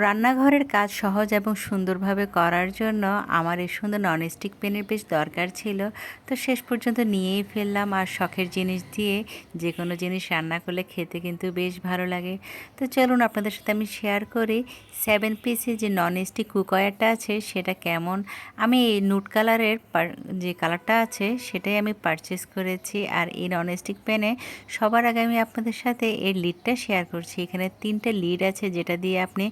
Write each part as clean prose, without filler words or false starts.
রান্নাঘরের কাজ সহজ এবং সুন্দরভাবে করার জন্য আমার এই সুন্দর ননস্টিক প্যানের বেশ দরকার ছিল। তো শেষ পর্যন্ত নিয়েই ফেললাম। আর শখের জিনিস দিয়ে যে কোনো জিনিস রান্না করলে খেতে কিন্তু বেশ ভালো লাগে। তো চলুন আপনাদের সাথে আমি শেয়ার করি 7 পিসের যে ননস্টিক কুকওয়্যারটা আছে সেটা কেমন। আমি এই নুট কালারের যে কালারটা আছে সেটাই আমি পারচেস করেছি। আর এই ননস্টিক প্যানে সবার আগে আমি আপনাদের সাথে এর লিডটা শেয়ার করছি। এখানে 3টে লিড আছে যেটা দিয়ে আপনি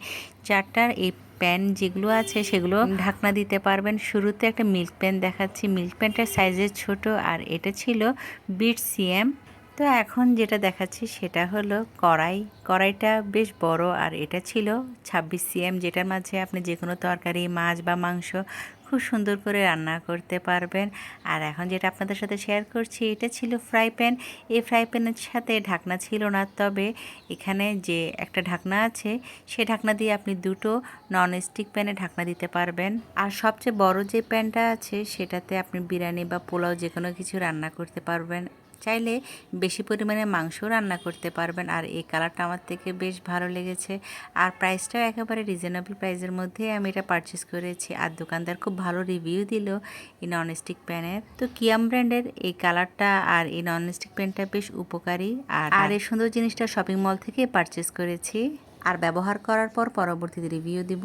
4টার এই প্যান যেগুলো আছে সেগুলো ঢাকনা দিতে পারবেন। শুরুতে একটা মিল্ক প্যান দেখাচ্ছি। মিল্ক প্যানটার সাইজের ছোট আর এটা ছিল বিট সিএম। তো এখন যেটা দেখাচ্ছি সেটা হলো কড়াইটা বেশ বড় আর এটা ছিল 26 সিএম, যেটার মাঝে আপনি যে কোনো তরকারি, মাছ বা মাংস খুব সুন্দর করে রান্না করতে পারবেন। আর এখন যেটা আপনাদের সাথে শেয়ার করছি এটা ছিল ফ্রাই প্যান। এই ফ্রাই প্যানের সাথে ঢাকনা ছিল না, তবে এখানে যে একটা ঢাকনা আছে সে ঢাকনা দিয়ে আপনি দুটো ননস্টিক প্যানে ঢাকনা দিতে পারবেন। আর সবচেয়ে বড় যে প্যানটা আছে সেটাতে আপনি বিরিয়ানি বা পোলাও যে কোনো কিছু রান্না করতে পারবেন। চাইলে বেশি পরিমাণে মাংস রান্না করতে পারবেন। আর এই কালারটা আমার থেকে বেশ ভালো লেগেছে। আর প্রাইসটাও একেবারে রিজনেবল প্রাইসের মধ্যে আমি এটা পারচেস করেছি। আর দোকানদার খুব ভালো রিভিউ দিল এই ননস্টিক প্যানের। তো কিয়াম ব্র্যান্ডের এই কালারটা আর এই ননস্টিক প্যানটা বেশ উপকারী। আর এই সুন্দর জিনিসটা শপিং মল থেকে পারচেস করেছি। আর ব্যবহার করার পর পরবর্তীতে রিভিউ দিব।